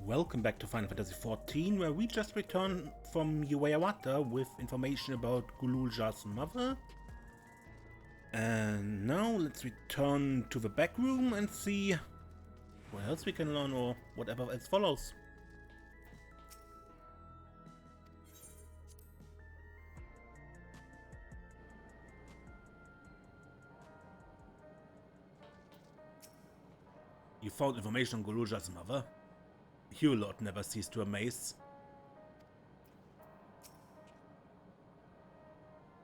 Welcome back to Final Fantasy XIV, where we just returned from Yuweiyawata with information about Gululja's mother. And now let's return to the back room and see what else we can learn or whatever else follows. You found information on Gululja's mother? Your lord never ceased to amaze.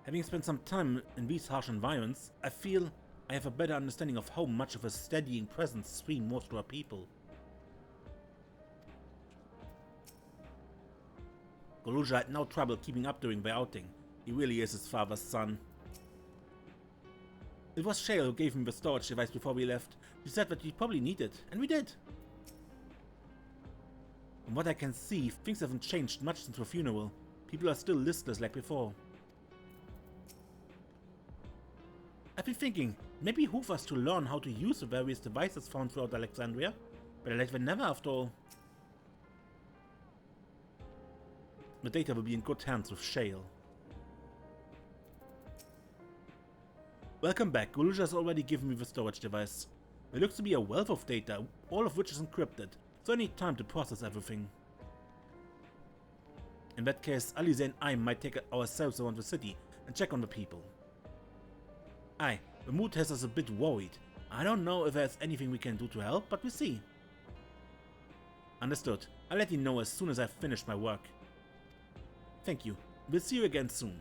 Having spent some time in these harsh environments, I feel I have a better understanding of how much of a steadying presence Sween was to our people. Gululja had no trouble keeping up during the outing. He really is his father's son. It was Shale who gave him the storage device before we left. She said that we'd probably need it, and we did. From what I can see, things haven't changed much since the funeral. People are still listless like before. I've been thinking, maybe it behooves us to learn how to use the various devices found throughout Alexandria. Better late than never, after all. The data will be in good hands with Shale. Welcome back. Gululja has already given me the storage device. There looks to be a wealth of data, all of which is encrypted, so I need time to process everything. In that case, Alize and I might take ourselves around the city and check on the people. Aye, the mood has us a bit worried. I don't know if there's anything we can do to help, but we'll see. Understood. I'll let you know as soon as I've finished my work. Thank you. We'll see you again soon.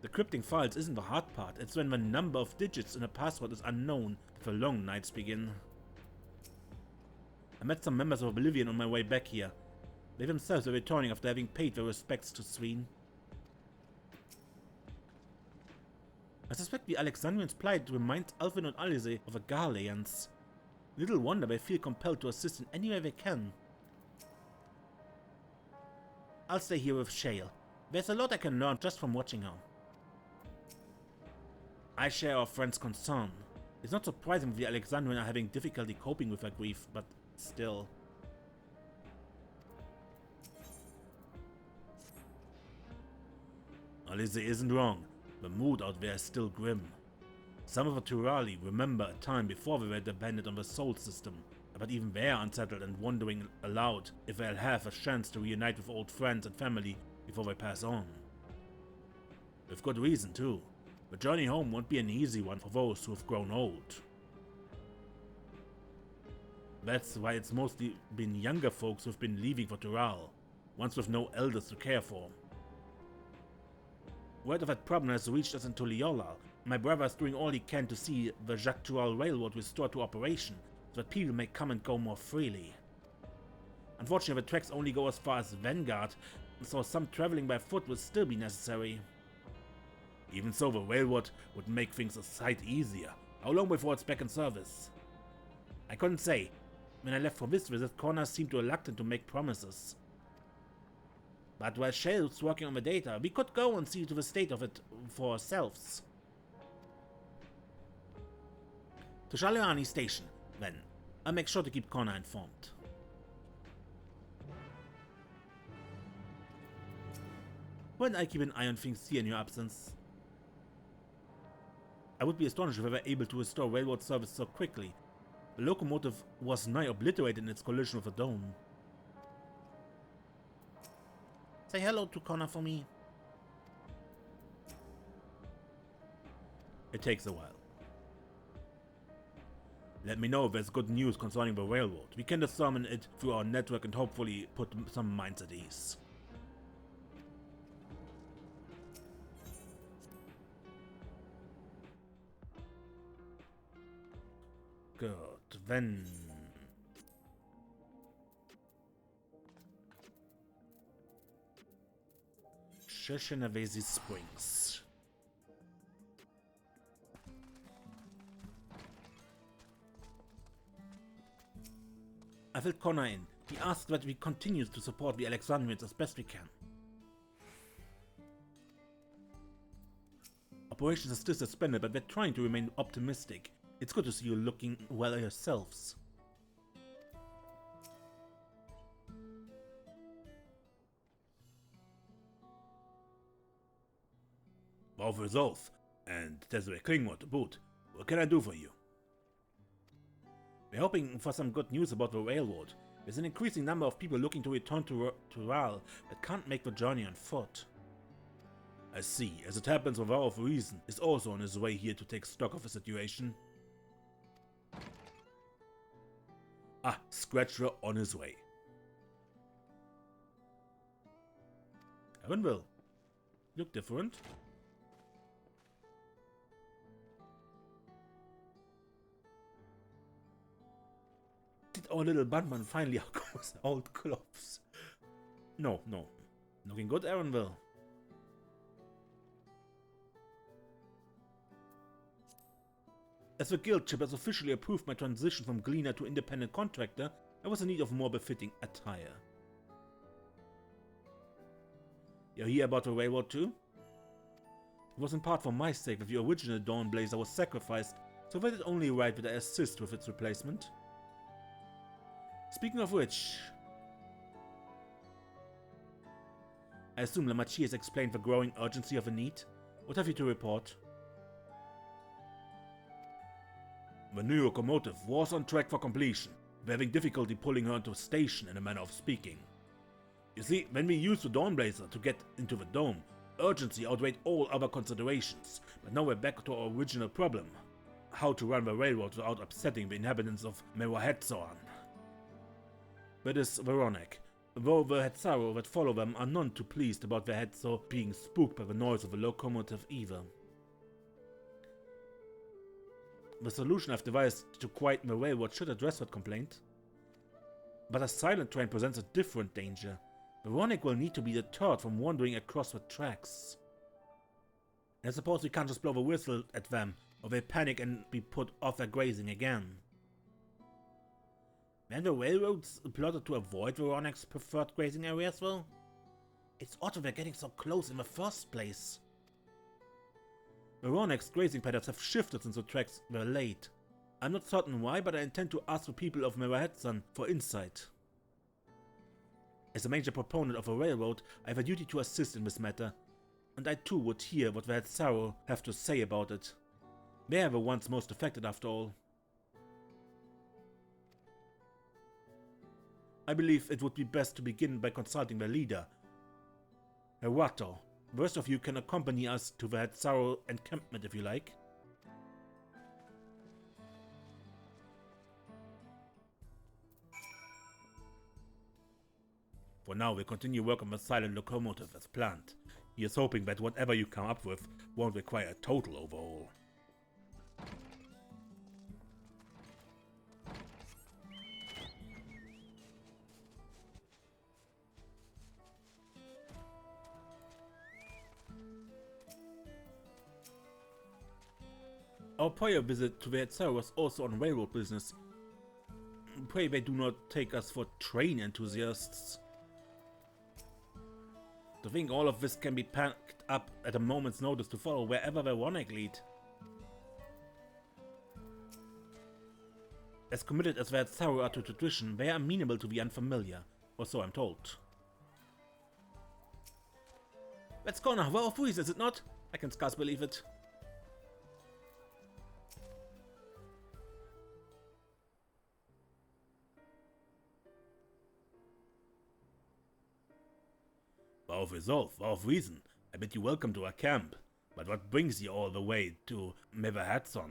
Decrypting files isn't the hard part, it's when the number of digits in a password is unknown that the long nights begin. I met some members of Oblivion on my way back here. They themselves are returning after having paid their respects to Sween. I suspect the Alexandrians' plight reminds Alvin and Alize of the Garleans. Little wonder they feel compelled to assist in any way they can. I'll stay here with Shale. There's a lot I can learn just from watching her. I share our friend's concern. It's not surprising that the Alexandrians are having difficulty coping with her grief, but still. Alize isn't wrong. The mood out there is still grim. Some of the Turali remember a time before we were dependent on the soul system, but even they are unsettled and wondering aloud if they'll have a chance to reunite with old friends and family before they pass on. With good reason too. The journey home won't be an easy one for those who have grown old. That's why it's mostly been younger folks who've been leaving for Tural, ones with no elders to care for. Word of that problem has reached us into Liolal. My brother is doing all he can to see the Jacques Tural Railroad restored to operation, so that people may come and go more freely. Unfortunately, the tracks only go as far as Vanguard, so some traveling by foot will still be necessary. Even so, the railroad would make things a sight easier. How long before it's back in service? I couldn't say. When I left for this visit, Koana seemed reluctant to make promises. But while Shale's working on the data, we could go and see to the state of it for ourselves. To Shaaloani station, then. I'll make sure to keep Koana informed. When I keep an eye on things here in your absence. I would be astonished if I were able to restore railroad service so quickly. The locomotive was nigh obliterated in its collision with the dome. Say hello to Koana for me. It takes a while. Let me know if there's good news concerning the railroad. We can discern it through our network and hopefully put some minds at ease. Good, then... Sheshenavesi Springs. I filled Koana in. He asked that we continue to support the Alexandrians as best we can. Operations are still suspended, but we're trying to remain optimistic. It's good to see you looking well yourselves. Both resolve, and there's a Klingmore to boot. What can I do for you? We're hoping for some good news about the railroad. There's an increasing number of people looking to return to Ral that can't make the journey on foot. I see. As it happens, the Vow of Reason is also on his way here to take stock of the situation. Ah, Scratcher on his way. Evanville. Look different. Did our little Batman finally outgrow his old clothes? No. Looking good, Evanville. As the guild ship has officially approved my transition from gleaner to independent contractor, I was in need of more befitting attire. You hear about the railroad too? It was in part for my sake that the original Dawnblazer was sacrificed, so that it's only right that I assist with its replacement. Speaking of which, I assume Lamachi has explained the growing urgency of the need. What have you to report? The new locomotive was on track for completion. We're having difficulty pulling her into a station in a manner of speaking. You see, when we used the Dawnblazer to get into the dome, urgency outweighed all other considerations, but now we're back to our original problem. How to run the railroad without upsetting the inhabitants of Hhetso. That is the rroneek, though the Hhetso that follow them are none too pleased about the Hhetso being spooked by the noise of the locomotive either. The solution I've devised to quieten the railroad should address that complaint. But a silent train presents a different danger. The rroneek will need to be deterred from wandering across the tracks. And I suppose we can't just blow the whistle at them, or they panic and be put off their grazing again. When the railroads plotted to avoid the rroneek's preferred grazing areas, though? It's odd that they're getting so close in the first place. The rroneek's grazing patterns have shifted since the tracks were laid. I'm not certain why, but I intend to ask the people of Hhetso for insight. As a major proponent of a railroad, I have a duty to assist in this matter, and I too would hear what the Hhetso have to say about it. They are the ones most affected after all. I believe it would be best to begin by consulting the leader, Hhetso. The rest of you can accompany us to the Hhetso encampment if you like. For now, we'll continue work on the silent locomotive as planned. He is hoping that whatever you come up with won't require a total overhaul. Our prior visit to the Hhetso was also on railroad business. Pray they do not take us for train enthusiasts. To think all of this can be packed up at a moment's notice to follow wherever the rroneek lead. As committed as the Hhetso are to tradition, they are amenable to the unfamiliar, or so I'm told. That's Koana, Vow of Reason, is it not? I can scarce believe it. Vow of Resolve, Vow of Reason, I bid you welcome to our camp. But what brings you all the way to Hhetso?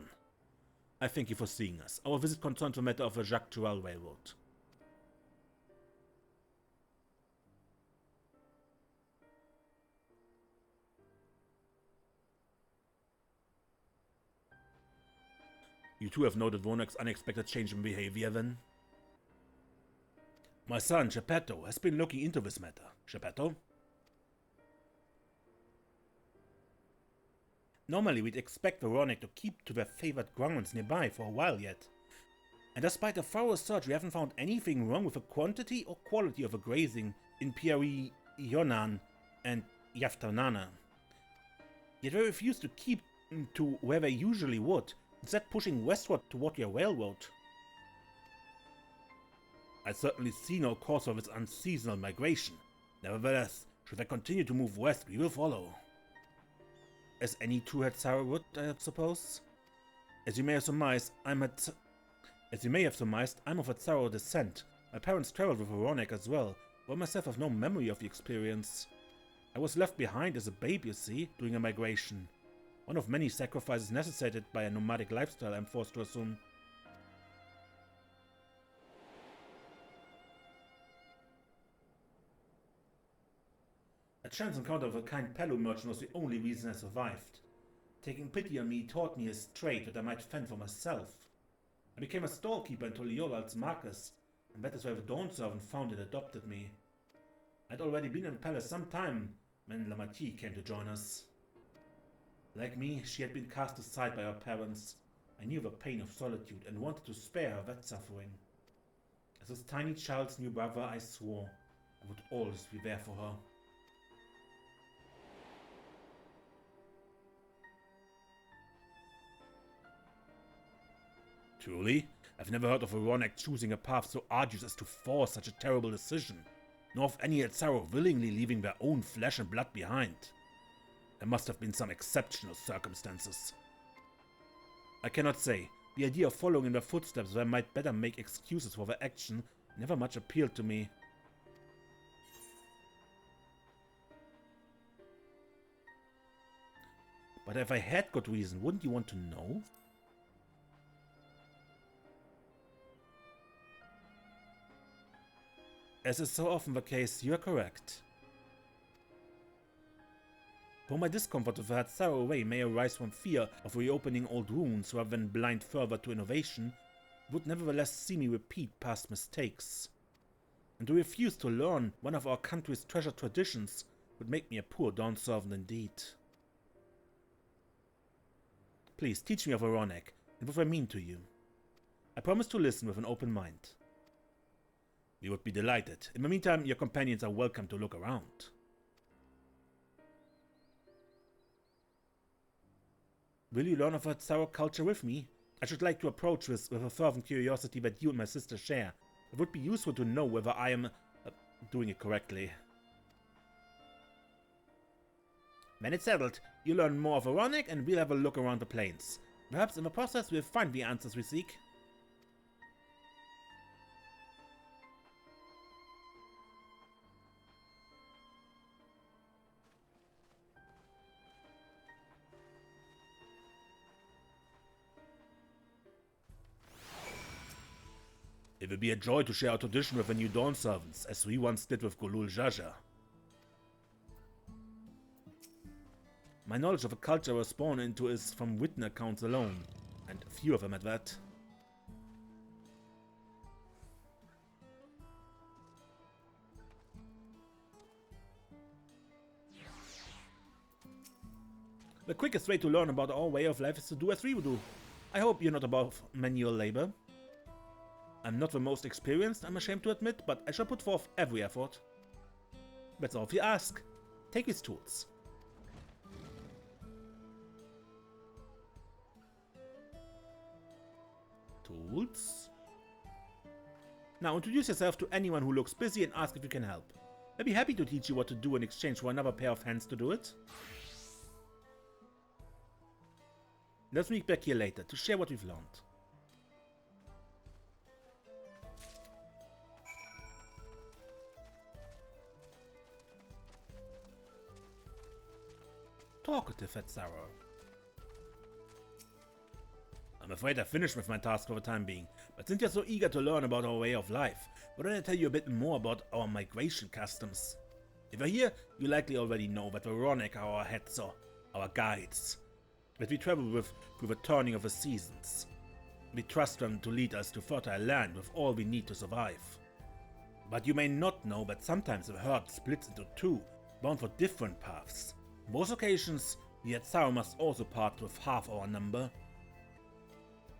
I thank you for seeing us. Our visit concerns the matter of the XIV Railroad. You too have noted rroneek's unexpected change in behavior then? My son, Hhetso, has been looking into this matter. Hhetso? Normally, we'd expect the rroneek to keep to their favored grounds nearby for a while yet. And despite a thorough search, we haven't found anything wrong with the quantity or quality of the grazing in Yuweiyawata and Yaftanana. Yet they refuse to keep to where they usually would, instead pushing westward toward your railroad. I certainly see no cause for this unseasonal migration. Nevertheless, should they continue to move west, we will follow. As any true Hhetso would, I suppose. As you may have surmised, I'm of Hhetso descent. My parents traveled with a rroneek as well, but I myself have no memory of the experience. I was left behind as a babe, you see, during a migration. One of many sacrifices necessitated by a nomadic lifestyle, I'm forced to assume. A chance encounter with a kind Palu merchant was the only reason I survived. Taking pity on me, he taught me his trade that I might fend for myself. I became a storekeeper in Toliola's markets, and that is where the Dawn Servant found and adopted me. I'd already been in the palace some time when Lamati came to join us. Like me, she had been cast aside by her parents. I knew the pain of solitude and wanted to spare her that suffering. As this tiny child's new brother, I swore I would always be there for her. Truly, I've never heard of a rroneek choosing a path so arduous as to force such a terrible decision, nor of any Hhetso willingly leaving their own flesh and blood behind. There must have been some exceptional circumstances. I cannot say. The idea of following in their footsteps where I might better make excuses for their action never much appealed to me. But if I had good reason, wouldn't you want to know? As is so often the case, you are correct. Though my discomfort with the Hhetso way may arise from fear of reopening old wounds rather than blind fervor to innovation, it would nevertheless see me repeat past mistakes. And to refuse to learn one of our country's treasured traditions would make me a poor Dawn Servant indeed. Please teach me of a rroneek and what I mean to you. I promise to listen with an open mind. We would be delighted. In the meantime, your companions are welcome to look around. Will you learn of Hhetso culture with me? I should like to approach this with a fervent curiosity that you and my sister share. It would be useful to know whether I am doing it correctly. When it's settled, you learn more of a rroneek and we'll have a look around the plains. Perhaps in the process we'll find the answers we seek. It will be a joy to share our tradition with the new Dawn Servants, as we once did with Golul Jaja. My knowledge of a culture I was born into is from written accounts alone, and few of them at that. The quickest way to learn about our way of life is to do as we do. I hope you're not above manual labor. I'm not the most experienced, I'm ashamed to admit, but I shall put forth every effort. That's all if you ask. Take these tools. Tools? Now introduce yourself to anyone who looks busy and ask if you can help. I'll be happy to teach you what to do in exchange for another pair of hands to do it. Let's meet back here later to share what we've learned. Talkative Hhetso. I'm afraid I've finished with my task for the time being, but since you're so eager to learn about our way of life, why don't I tell you a bit more about our migration customs? If you're here, you likely already know that the rroneek are our Hhetso, our guides, that we travel with through the turning of the seasons. We trust them to lead us to fertile land with all we need to survive. But you may not know that sometimes the herd splits into two, bound for different paths. On most occasions, the Hhetso must also part with half our number.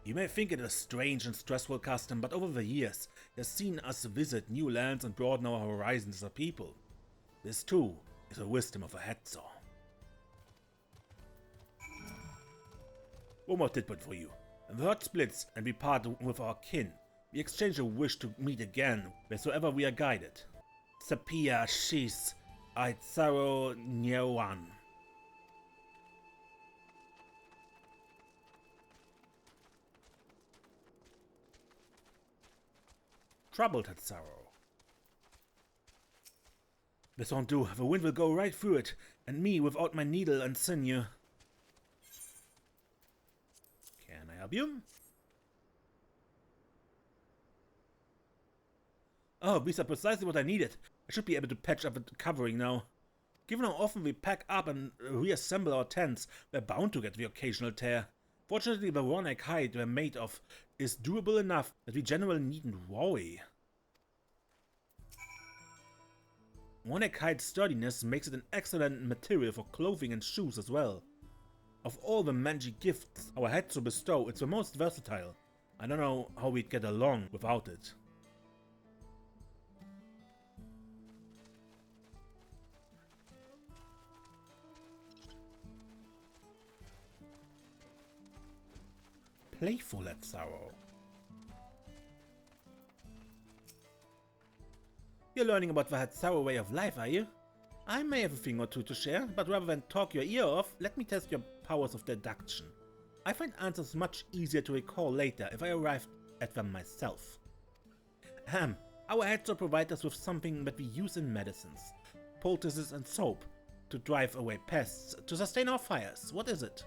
You may think it a strange and stressful custom, but over the years, it has seen us visit new lands and broaden our horizons as a people. This too is the wisdom of a Hhetso. One more tidbit for you. When the herd splits and we part with our kin, we exchange a wish to meet again wheresoever we are guided. Sapia Shis Hhetso Nyewan. Troubled Hhetso. This won't do. The wind will go right through it, and me without my needle and sinew. Can I help you? Oh, these are precisely what I needed. I should be able to patch up the covering now. Given how often we pack up and reassemble our tents, we're bound to get the occasional tear. Fortunately, the rroneek hide we're made of is durable enough that we generally needn't worry. Rroneek hide sturdiness makes it an excellent material for clothing and shoes as well. Of all the mangy gifts our Hhetso bestow, it's the most versatile. I don't know how we'd get along without it. Playful Hhetso. You're learning about the Hhetso way of life, are you? I may have a thing or two to share, but rather than talk your ear off, let me test your powers of deduction. I find answers much easier to recall later if I arrived at them myself. Our Hhetso provide us with something that we use in medicines, poultices and soap, to drive away pests, to sustain our fires. What is it?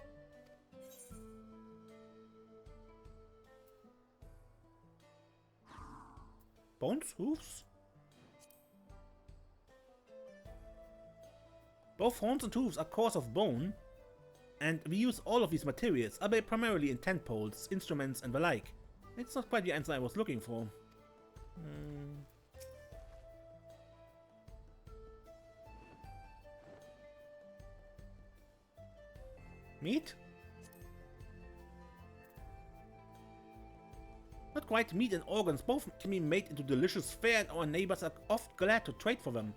Bones? Hooves? Both horns and hooves are cores of bone, and we use all of these materials, albeit primarily in tent poles, instruments and the like. It's not quite the answer I was looking for. Meat? Not quite. Meat and organs both can be made into delicious fare, and our neighbors are oft glad to trade for them.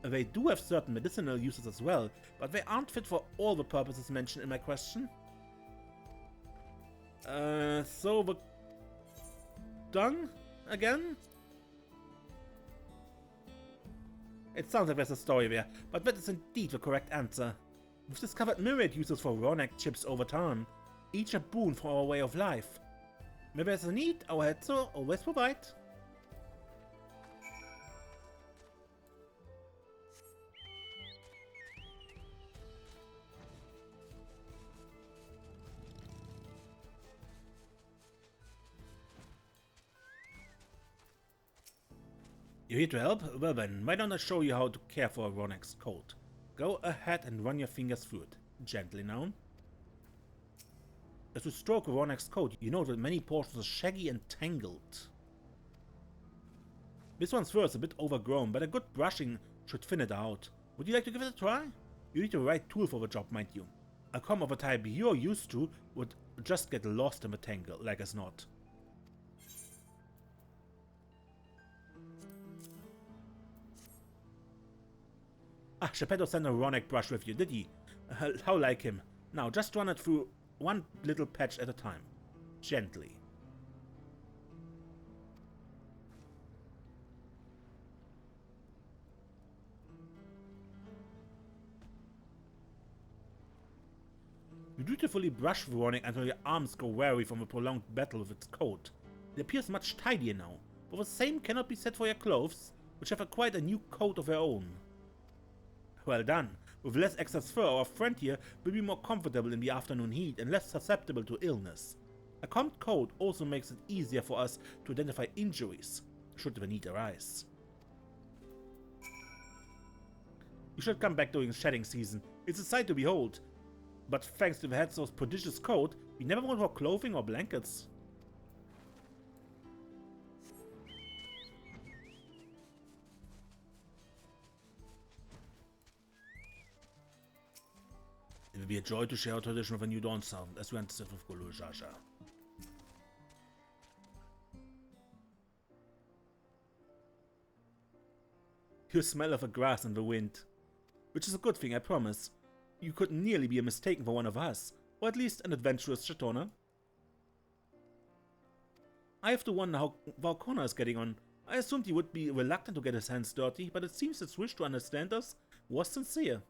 They do have certain medicinal uses as well, but they aren't fit for all the purposes mentioned in my question. So the dung again? It sounds like there's a story there, but that is indeed the correct answer. We've discovered myriad uses for rroneek chips over time, each a boon for our way of life. Where there's a need, our Hhetso always provide. You're here to help? Well then, why don't I show you how to care for a rroneek's coat? Go ahead and run your fingers through it. Gently now. As you stroke a rroneek's coat, you note that many portions are shaggy and tangled. This one's fur is a bit overgrown, but a good brushing should thin it out. Would you like to give it a try? You need the right tool for the job, mind you. A comb of a type you're used to would just get lost in the tangle, like as not. Geppetto sent a rroneek brush with you, did he? How like him. Now, just run it through one little patch at a time. Gently. You dutifully brush the rroneek until your arms go weary from a prolonged battle with its coat. It appears much tidier now, but the same cannot be said for your clothes, which have acquired a new coat of their own. Well done. With less excess fur, our friend here will be more comfortable in the afternoon heat and less susceptible to illness. A combed coat also makes it easier for us to identify injuries, should the need arise. You should come back during shedding season. It's a sight to behold. But thanks to the Hhetso's prodigious coat, we never want more clothing or blankets. It will be a joy to share our tradition with a new dawn sound, as we answered with Gulu Jaja. You smell of the grass and the wind. Which is a good thing, I promise. You couldn't nearly be mistaken for one of us. Or at least an adventurous Shatoner. I have to wonder how Koana is getting on. I assumed he would be reluctant to get his hands dirty, but it seems his wish to understand us was sincere.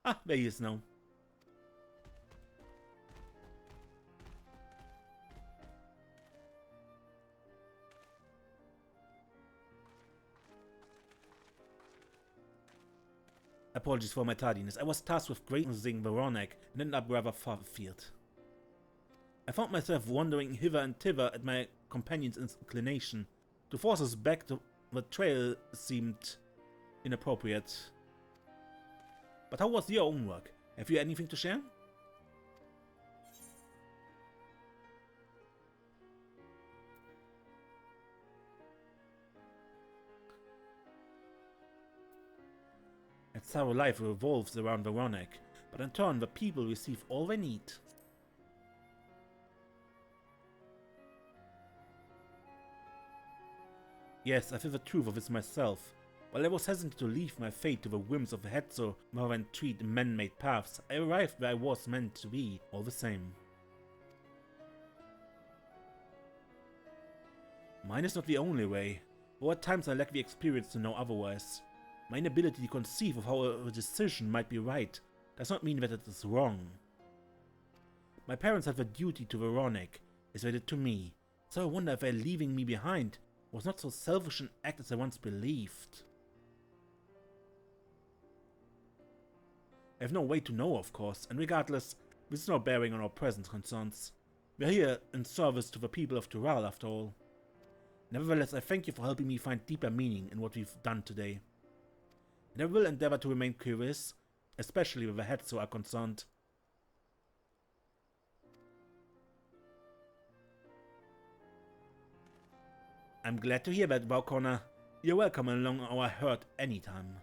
Ah, there he is now. Apologies for my tardiness. I was tasked with grazing the rroneek and ended up rather far afield. I found myself wandering hither and thither at my companion's inclination. To force us back to the trail seemed inappropriate. But how was your own work? Have you anything to share? Hhetso life revolves around the rroneek, but in turn the people receive all they need. Yes, I feel the truth of this myself. While I was hesitant to leave my fate to the whims of the Hhetso rather than treat man-made paths, I arrived where I was meant to be, all the same. Mine is not the only way, though at times I lack the experience to know otherwise. My inability to conceive of how a decision might be right does not mean that it is wrong. My parents had a duty to the rroneek, as they did to me, so I wonder if their leaving me behind was not so selfish an act as I once believed. I have no way to know, of course, and regardless, this is no bearing on our present concerns. We are here in service to the people of Tural, after all. Nevertheless, I thank you for helping me find deeper meaning in what we've done today. And I will endeavor to remain curious, especially where the Hhetso are concerned. I'm glad to hear that, Koana. You're welcome along our herd anytime.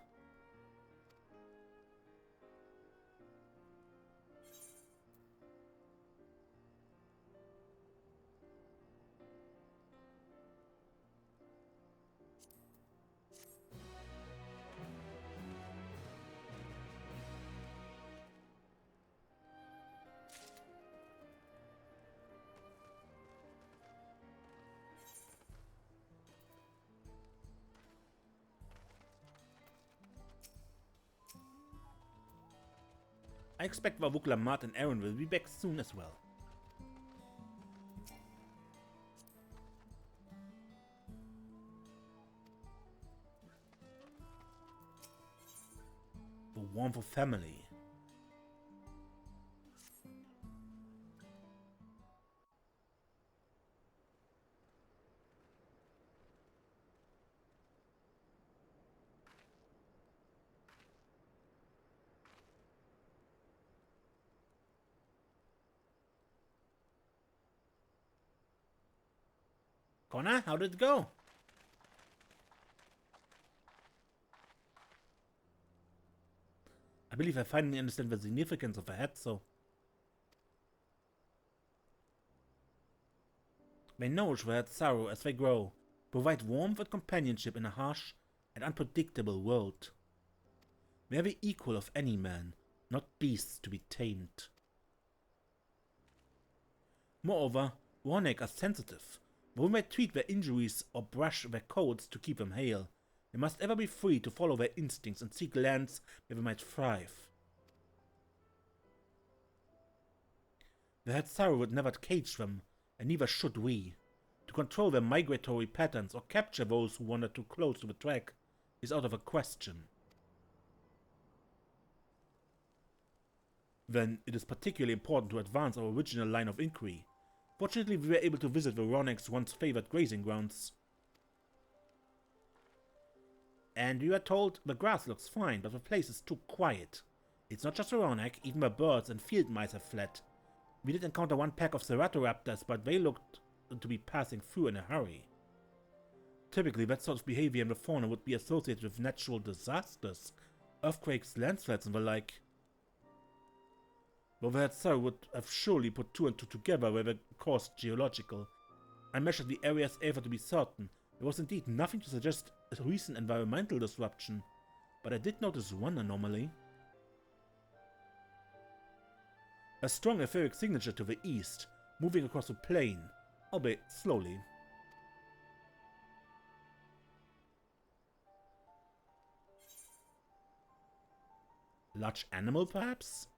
I expect Wawukla, Mart and Aaron will be back soon as well. The warmth of family. Koana, how did it go? I believe I finally understand the significance of a Hhetso. They nourish their sorrow as they grow, provide warmth and companionship in a harsh and unpredictable world. They are the equal of any man, not beasts to be tamed. Moreover, rroneek are sensitive. Though we may treat their injuries or brush their coats to keep them hale, they must ever be free to follow their instincts and seek lands where they might thrive. The Hhetso would never cage them, and neither should we. To control their migratory patterns or capture those who wander too close to the track is out of the question. Then it is particularly important to advance our original line of inquiry. Fortunately, we were able to visit the rroneek's once favored grazing grounds. And we were told the grass looks fine, but the place is too quiet. It's not just the rroneek, even the birds and field mice have fled. We did encounter one pack of Ceratopraptors, but they looked to be passing through in a hurry. Typically, that sort of behavior in the fauna would be associated with natural disasters, earthquakes, landslides and the like. Though the Hhetso would have surely put two and two together were the cause geological. I measured the area's area to be certain. There was indeed nothing to suggest a recent environmental disruption. but I did notice one anomaly. A strong etheric signature to the east, moving across the plain, albeit slowly. Large animal, perhaps?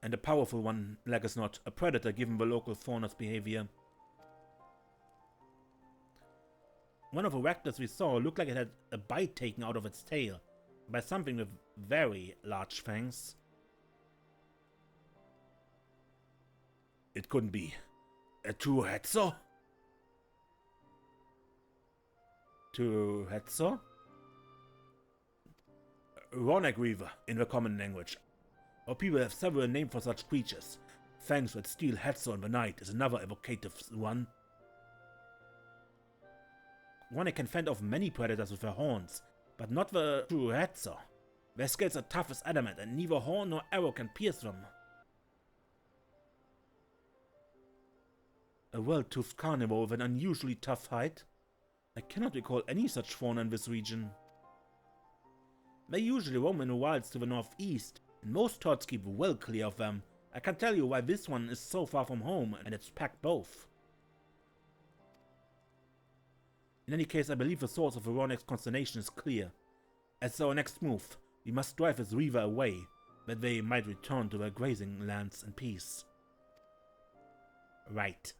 And a powerful one, like as not, a predator given the local fauna's behavior. One of the raptors we saw looked like it had a bite taken out of its tail by something with very large fangs. It couldn't be a true Hhetso? True Hhetso? Rroneek Reaver in the common language. Our people have several names for such creatures. Fangs that steal Hhetso in the night is another evocative one. One can fend off many predators with their horns, but not the true Hhetso. Their scales are tough as adamant and neither horn nor arrow can pierce them. A well-toothed carnivore with an unusually tough hide? I cannot recall any such fauna in this region. They usually roam in the wilds to the northeast, and most toads keep well clear of them. I can't tell you why this one is so far from home, and it's packed both. In any case, I believe the source of the rroneek's consternation is clear. As our next move, we must drive this reaver away, that they might return to their grazing lands in peace. Right.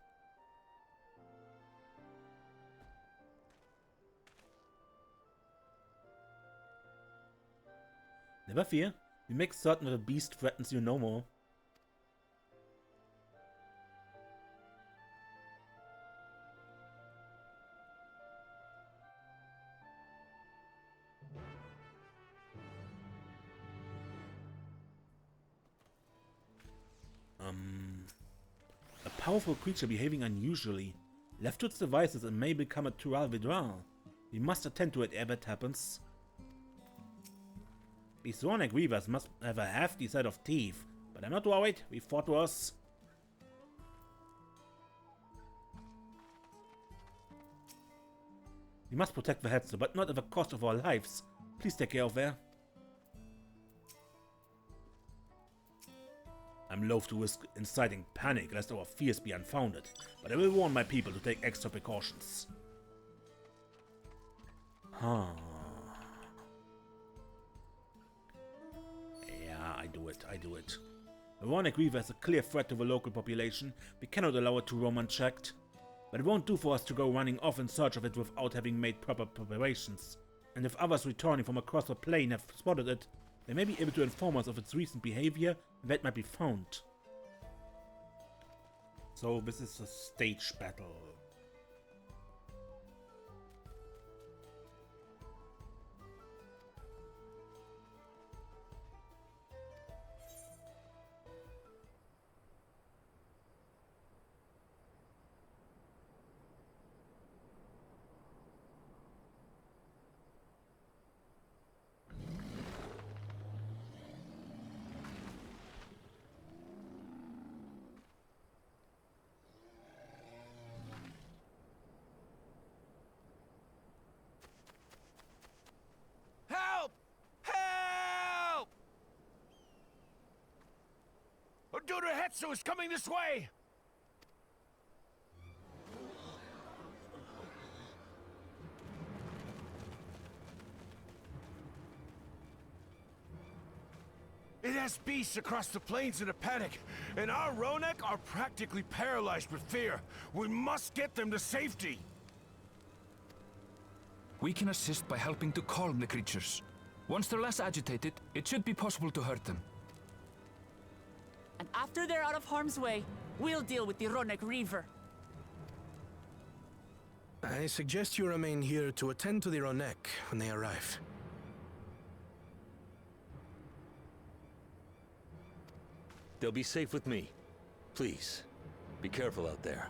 Never fear, we make certain that the beast threatens you no more. A powerful creature behaving unusually. Left to its devices, it may become a Tural Vidral. We must attend to it ere that happens. These rroneek Reavers must have a hefty set of teeth, but I'm not worried, we fought worse. We must protect the Hhetso, but not at the cost of our lives. Please take care of her. I'm loath to risk inciting panic lest our fears be unfounded, but I will warn my people to take extra precautions. Huh. Yeah, I do it. The rroneek Reaver is a clear threat to the local population. We cannot allow it to roam unchecked. But it won't do for us to go running off in search of it without having made proper preparations. And if others returning from across the plain have spotted it, they may be able to inform us of its recent behavior, and that might be found. So this is a stage battle. Hhetso is coming this way! It has beasts across the plains in a panic, and our rroneek are practically paralyzed with fear. We must get them to safety! We can assist by helping to calm the creatures. Once they're less agitated, it should be possible to hurt them. And after they're out of harm's way, we'll deal with the rroneek Reaver. I suggest you remain here to attend to the rroneek when they arrive. They'll be safe with me. Please, be careful out there.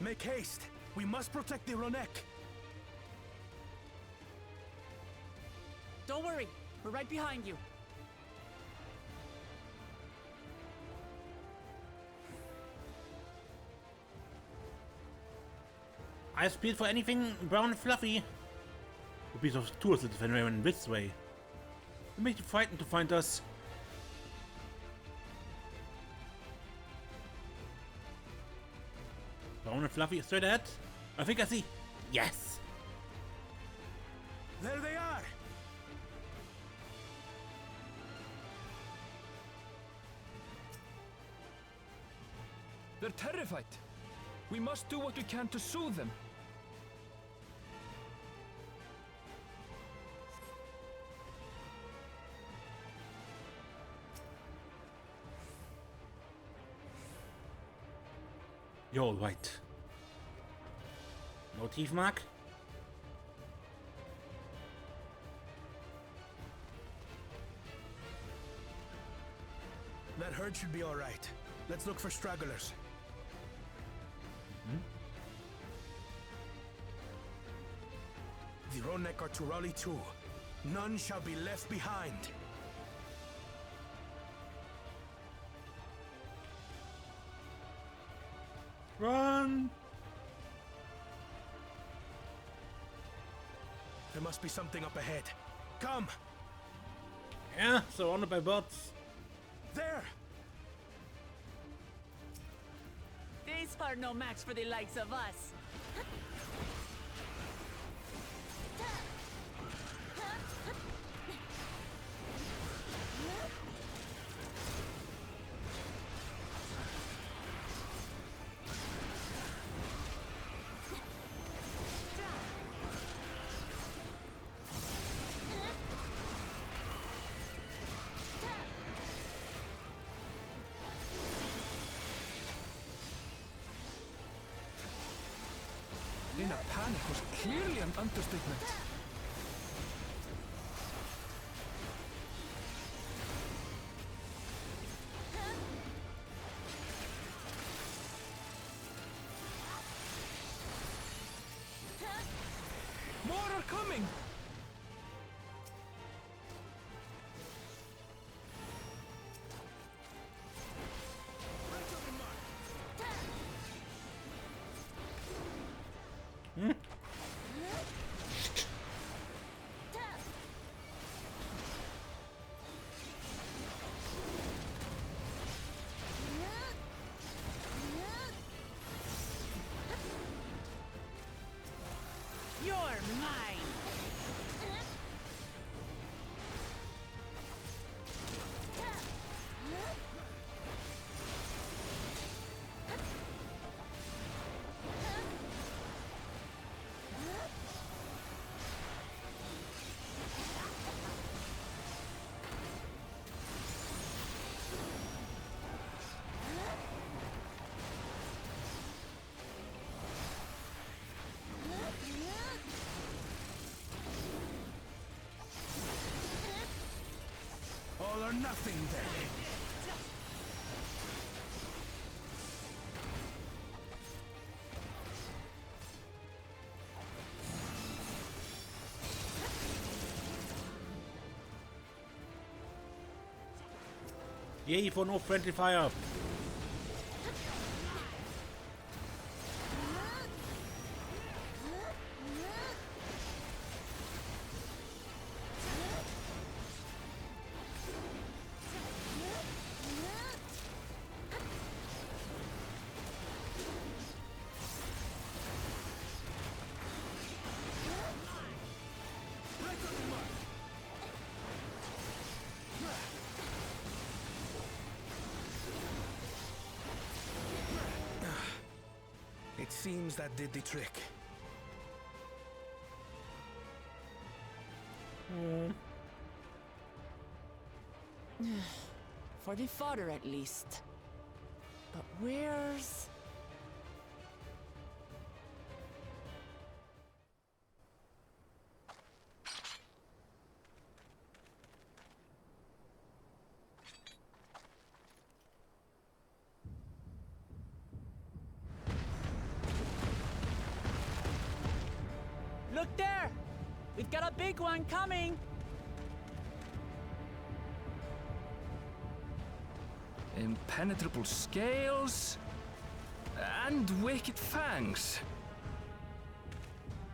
Make haste! We must protect the rroneek! Don't worry, we're right behind you. I speed for anything brown and fluffy. A piece of tools if they went this way. It makes you frightened to find us. Brown and fluffy straight ahead. I think I see. Yes. There they are! They're terrified. We must do what we can to soothe them. You're all right. No teeth mark? That herd should be all right. Let's look for stragglers. The rroneek are to rally too. None shall be left behind. Run! There must be something up ahead. Come! Yeah, surrounded by bots. There! These are no match for the likes of us. In a panic was clearly an understatement. More are coming! You're mine. All or nothing then. Yay for no friendly fire. It seems that did the trick. For the fodder, at least. But where's... Look there! We've got a big one coming! Impenetrable scales... and wicked fangs.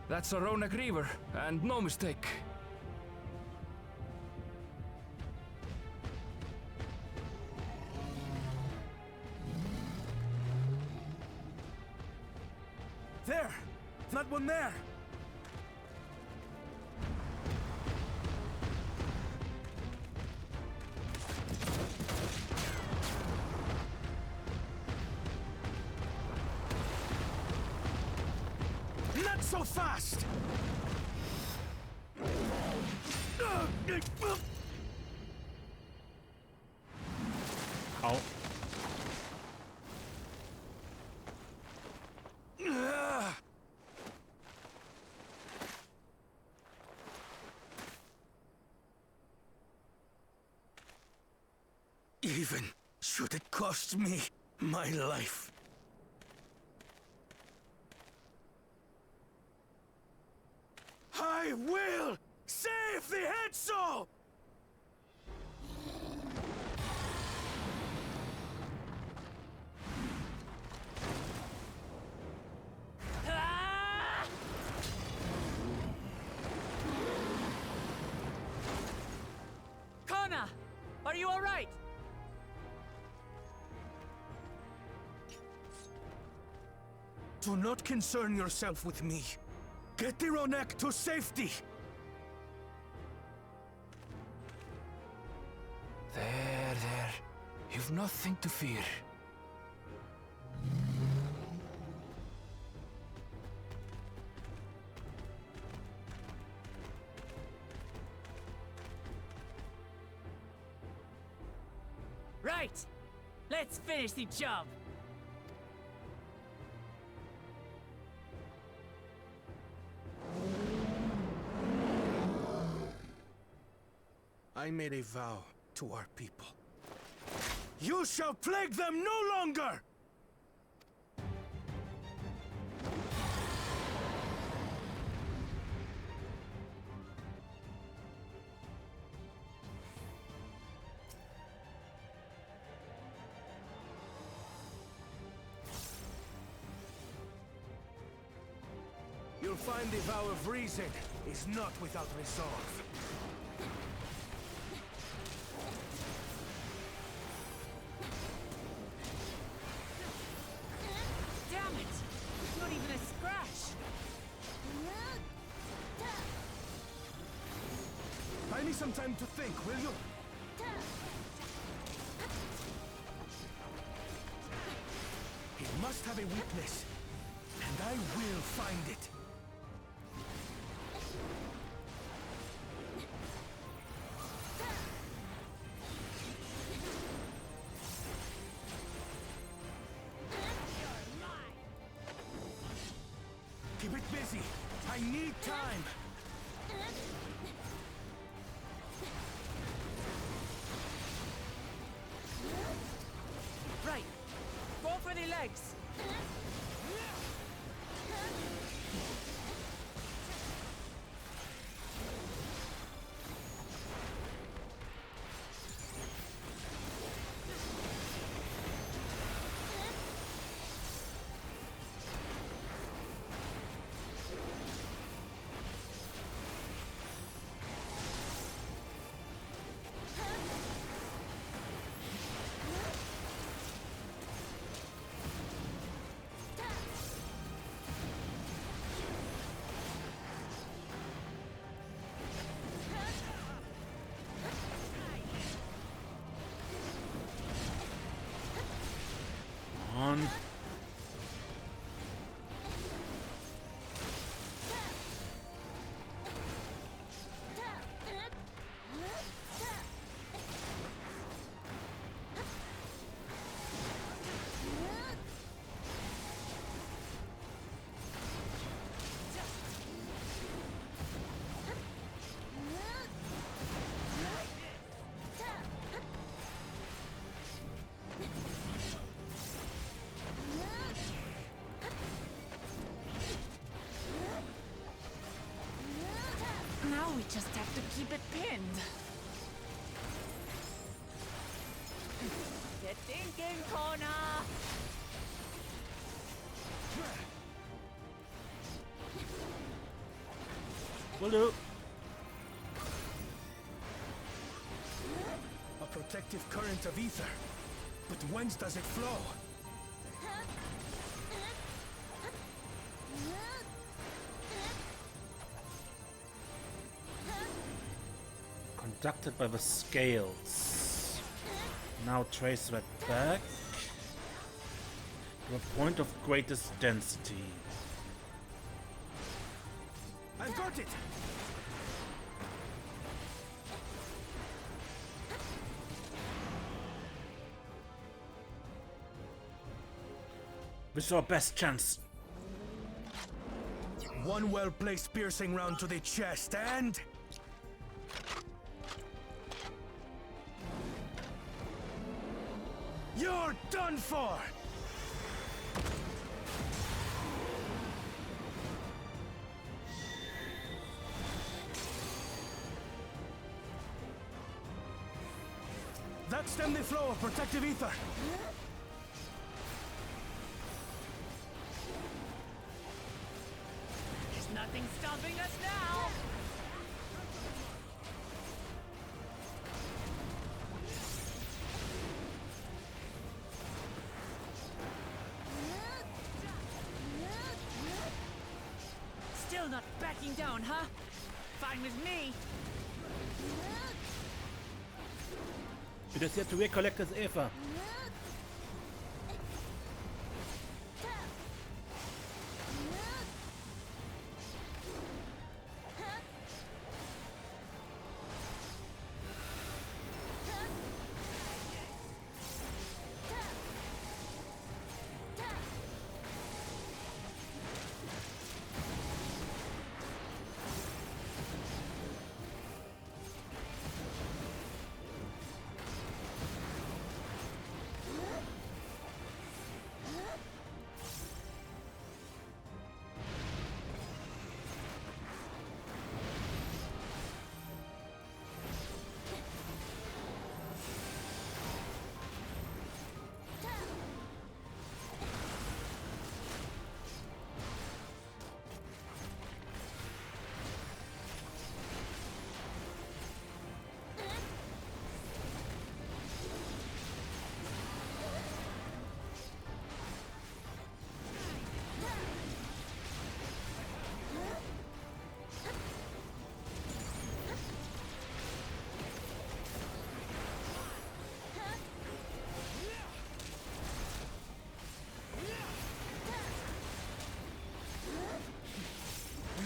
That's a rroneek reaver, and no mistake. There! That one there! Not so fast! Au. Even should it cost me my life. I will save the Hhetso! Ah! Koana! Are you alright? Do not concern yourself with me. Get the rroneek to safety! There. You've nothing to fear. Right! Let's finish the job! I made a vow to our people. You shall plague them no longer! You'll find the vow of reason is not without resolve. Damn it! Not even a scratch! Buy me some time to think, will you? He must have a weakness, and I will find it. Keep it busy. I need time. Right! Go for the legs! Now we just have to keep it pinned. Get thinking, Koana! Will do. A protective current of ether. But whence does it flow? Conducted by the scales. Now trace that back to a point of greatest density. I've got it! This is our best chance. One well-placed piercing round to the chest, and... you're done for! That stemmed the flow of protective ether. There's nothing stopping us now! Still not backing down, huh? Fine with me. It is here to recollect his ether.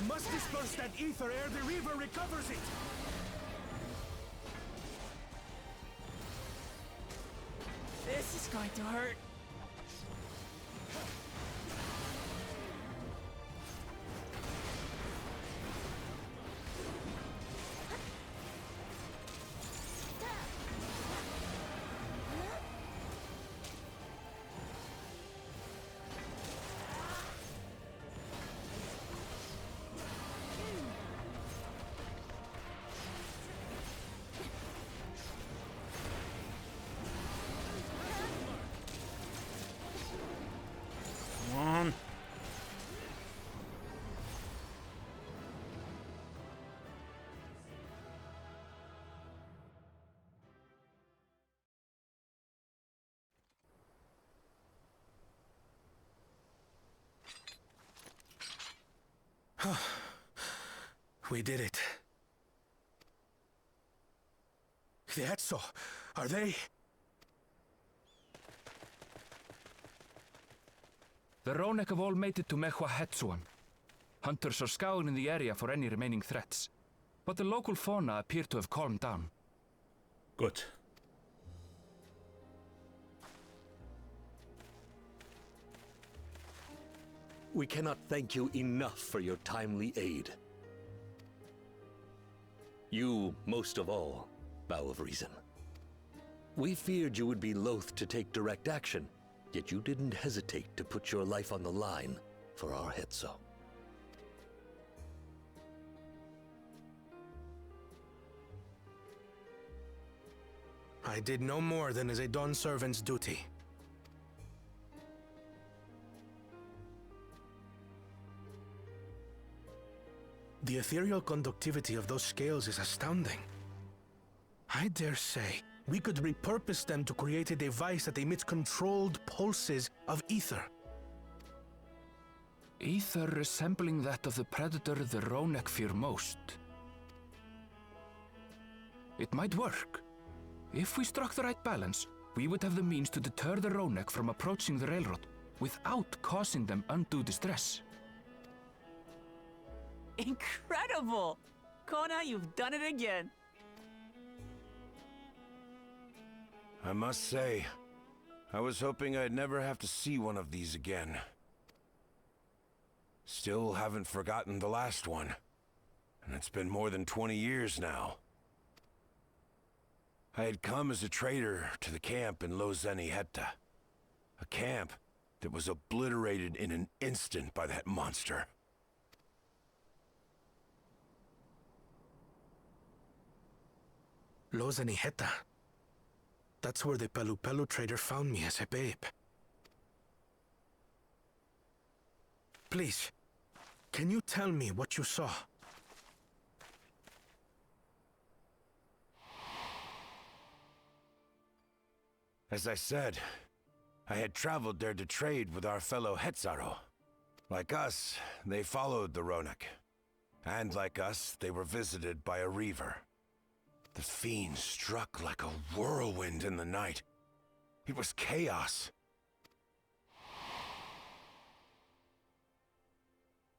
We must disperse that ether ere the Reaver recovers it! This is going to hurt. Come on. We did it. The Hhetso, are they? The rroneek have all made it to Hhetso. Hunters are scouring the area for any remaining threats. But the local fauna appear to have calmed down. Good. We cannot thank you enough for your timely aid. You, most of all, Bow of Reason. We feared you would be loath to take direct action, yet you didn't hesitate to put your life on the line for our Hhetso. I did no more than is a Dawn servant's duty. The ethereal conductivity of those scales is astounding. I dare say we could repurpose them to create a device that emits controlled pulses of ether. Ether resembling that of the predator the rroneek fear most. It might work. If we struck the right balance, we would have the means to deter the rroneek from approaching the railroad without causing them undue distress. Incredible! Koana, you've done it again. I must say, I was hoping I'd never have to see one of these again. Still haven't forgotten the last one, and it's been more than 20 years now. I had come as a trader to the camp in Hhetso, a camp that was obliterated in an instant by that monster. Hhetso. That's where the Pelu trader found me as a babe. Please, can you tell me what you saw? As I said, I had traveled there to trade with our fellow Hhetso. Like us, they followed the rroneek. And like us, they were visited by a reaver. The fiend struck like a whirlwind in the night. It was chaos.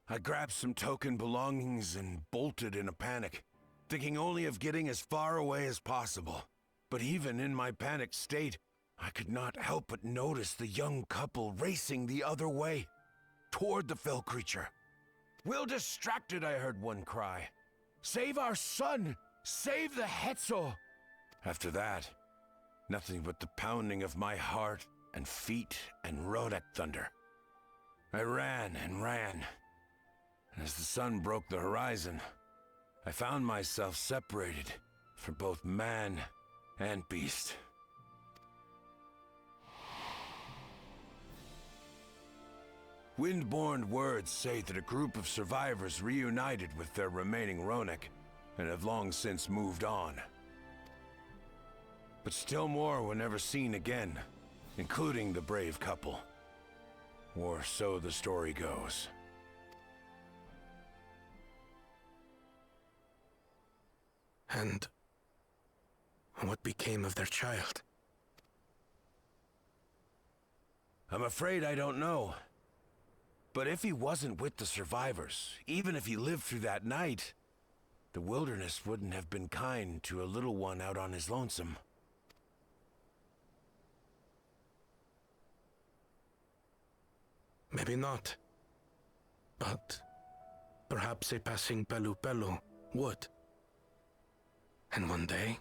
I grabbed some token belongings and bolted in a panic, thinking only of getting as far away as possible. But even in my panicked state, I could not help but notice the young couple racing the other way, toward the fell creature. "We're distracted," I heard one cry. "Save our son! Save the Hhetso!" After that, nothing but the pounding of my heart and feet and rroneek thunder. I ran and ran, and as the sun broke the horizon, I found myself separated from both man and beast. Windborne words say that a group of survivors reunited with their remaining rroneek and have long since moved on. But still more were never seen again, including the brave couple. Or so the story goes. And what became of their child? I'm afraid I don't know. But if he wasn't with the survivors, even if he lived through that night, the wilderness wouldn't have been kind to a little one out on his lonesome. Maybe not. But perhaps a passing Pelu would. And one day,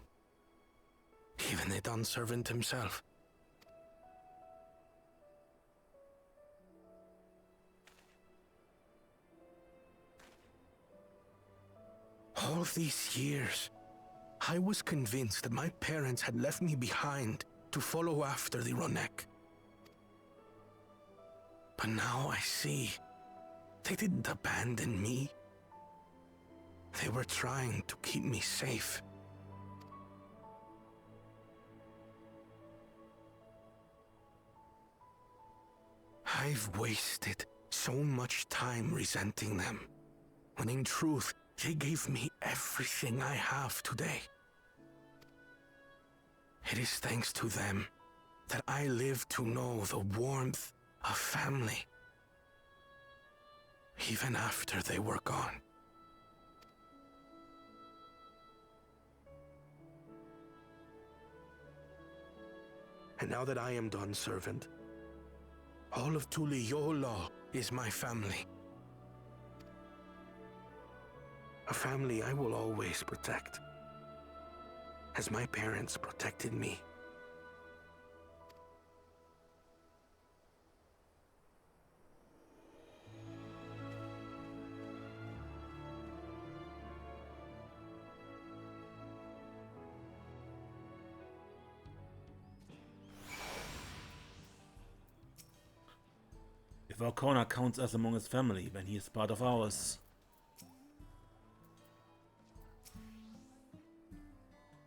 even a Dawn servant himself. All these years, I was convinced that my parents had left me behind to follow after the rroneek. But now I see, they didn't abandon me. They were trying to keep me safe. I've wasted so much time resenting them, when in truth, they gave me everything I have today. It is thanks to them that I live to know the warmth of family, even after they were gone. And now that I am Dawn servant, all of Yuweiyawata is my family. A family I will always protect, as my parents protected me. our Koana counts us among his family when he is part of ours.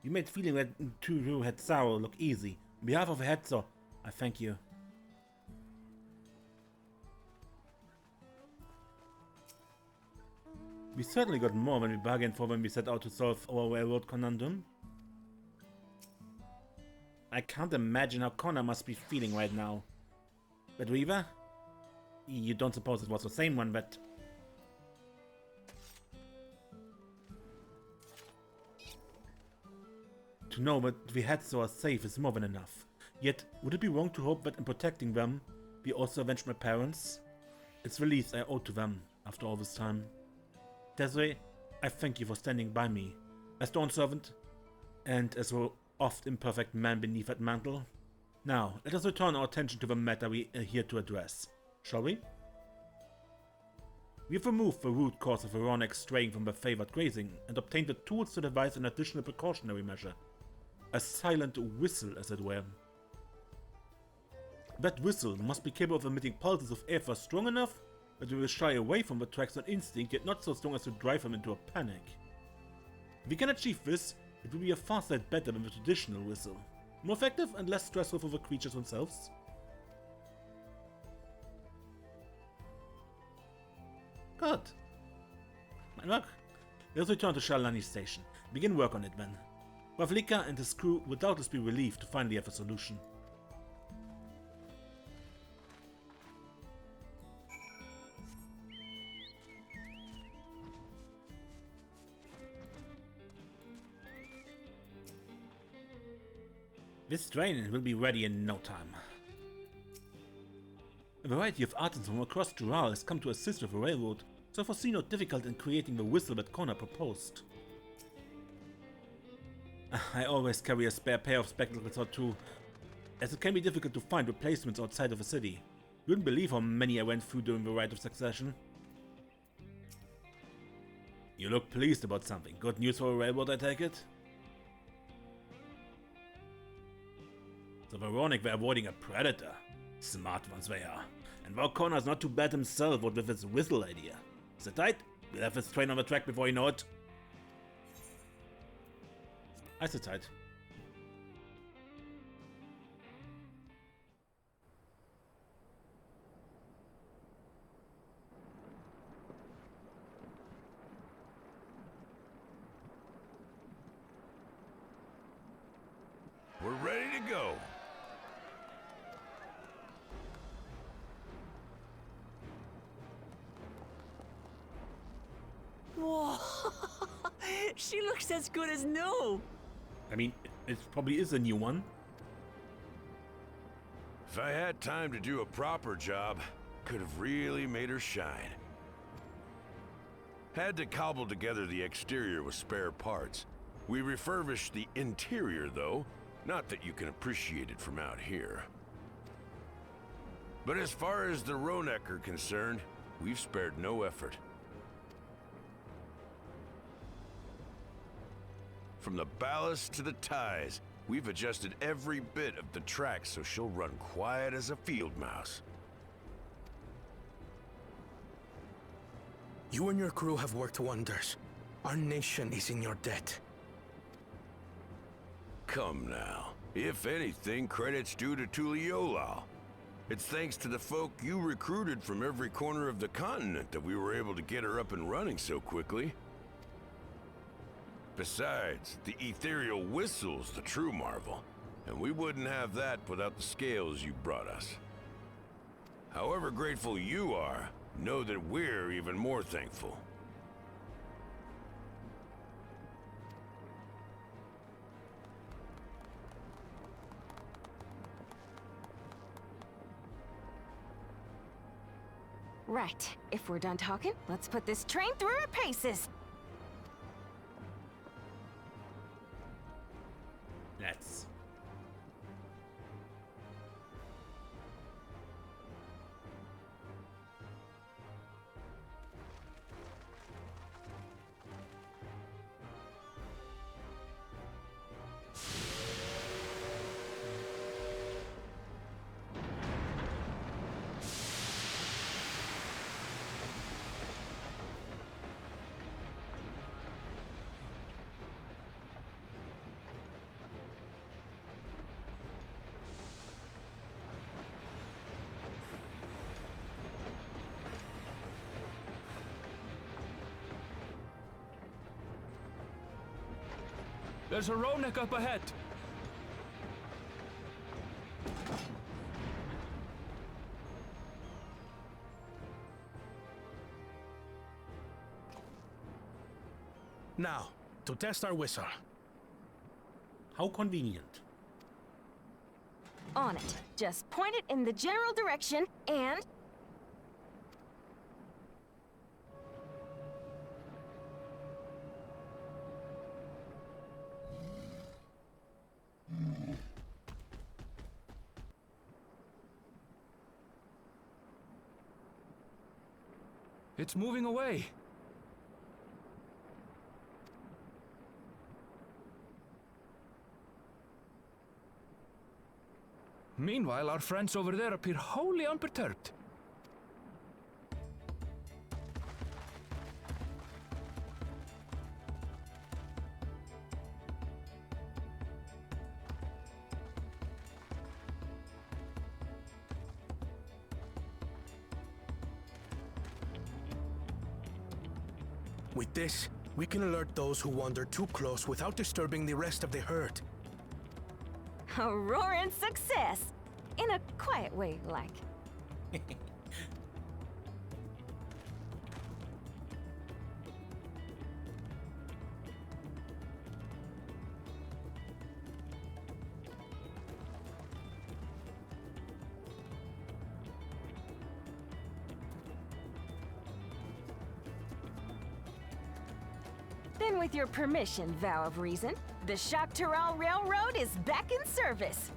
You made feeling that to Hhetso look easy. On behalf of Hhetso, I thank you. We certainly got more than we bargained for when we set out to solve our railroad conundrum. I can't imagine how Koana must be feeling right now. But Reaver? You don't suppose it was the same one that... To know that we Hhetso are safe is more than enough. Yet, would it be wrong to hope that in protecting them, we also avenge my parents? It's the least I owe to them after all this time. Desiree, I thank you for standing by me, as Dawn servant, and as the oft imperfect man beneath that mantle. Now, let us return our attention to the matter we are here to address, shall we? We have removed the root cause of the rroneek straying from the favored grazing, and obtained the tools to devise an additional precautionary measure. A silent whistle, as it were. That whistle must be capable of emitting pulses of air strong enough that we will shy away from the tracks on instinct, yet not so strong as to drive them into a panic. If we can achieve this, it will be a far sight better than the traditional whistle. More effective and less stressful for the creatures themselves. Good. Mein work. Let us return to Shaaloani station. Begin work on it then. Ravlika and his crew will doubtless be relieved to finally have a solution. This train will be ready in no time. A variety of artisans from across Jural has come to assist with the railroad, so I foresee no difficulty in creating the whistle that Koana proposed. I always carry a spare pair of spectacles or two, as it can be difficult to find replacements outside of the city. You wouldn't believe how many I went through during the Rite of Succession. You look pleased about something. Good news for the railroad, I take it? So the rroneek were avoiding a predator. Smart ones they are. And while Koana's not too bad himself, what with his whistle idea. Sit tight, we'll have this train on the track before you know it. I sit tight. We're ready to go. Whoa! She looks as good as new! I mean, it probably is a new one. If I had time to do a proper job, could have really made her shine. Had to cobble together the exterior with spare parts. We refurbished the interior, though. Not that you can appreciate it from out here. But as far as the rroneek are concerned, we've spared no effort. From the ballast to the ties, we've adjusted every bit of the track so she'll run quiet as a field mouse. You and your crew have worked wonders. Our nation is in your debt. Come now. If anything, credit's due to Yuweiyawata. It's thanks to the folk you recruited from every corner of the continent that we were able to get her up and running so quickly. Besides, the ethereal whistle's the true marvel, and we wouldn't have that without the scales you brought us. However grateful you are, know that we're even more thankful. Right. If we're done talking, let's put this train through her paces. Let's. There's a rroneek up ahead. Now, to test our whistle. How convenient. On it. Just point it in the general direction and... It's moving away. Meanwhile, our friends over there appear wholly unperturbed. With this, we can alert those who wander too close without disturbing the rest of the herd. a roaring success! In a quiet way, like. Then with your permission, Vow of Reason, the Shaaloani Railroad is back in service.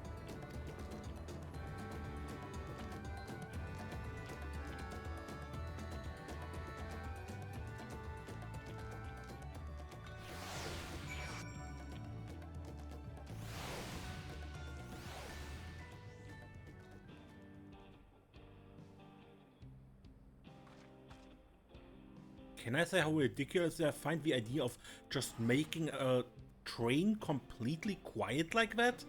Can I say how ridiculous I find the idea of just making a train completely quiet like that?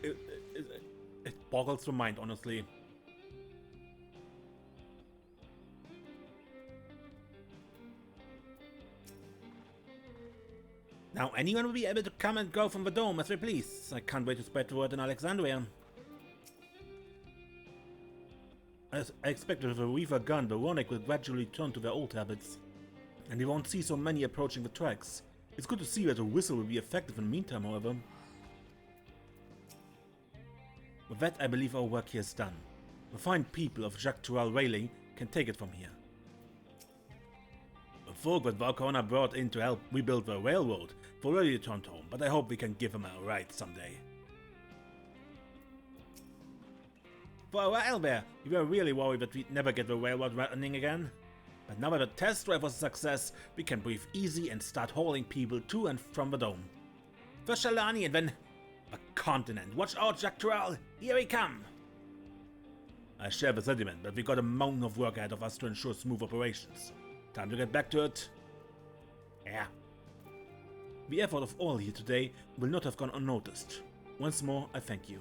It boggles the mind, honestly. Now anyone will be able to come and go from the dome as they please. I can't wait to spread the word in Alexandria. As I expected with a Reaver gun, the rroneek will gradually turn to their old habits. And we won't see so many approaching the tracks. It's good to see that the whistle will be effective in the meantime, however. With that, I believe our work here is done. The fine people of XIV Railing can take it from here. The folk that Koana brought in to help rebuild the railroad have already returned home, but I hope we can give them a ride someday. For a while there, we were really worried that we'd never get the railroad running again. But now that the test drive was a success, we can breathe easy and start hauling people to and from the dome. First Shaaloani and then a continent. Watch out, XIV! Here we come! I share the sentiment, but we got a mountain of work ahead of us to ensure smooth operations. Time to get back to it. Yeah. The effort of all here today will not have gone unnoticed. Once more, I thank you.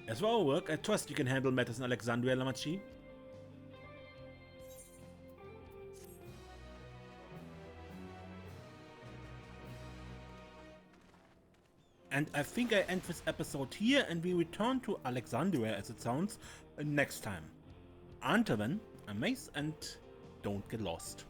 As for our work, I trust you can handle matters in Alexandria, Lamachi. And I think I end this episode here and we return to Alexandria, as it sounds, next time. Until then, I'm Mace and don't get lost.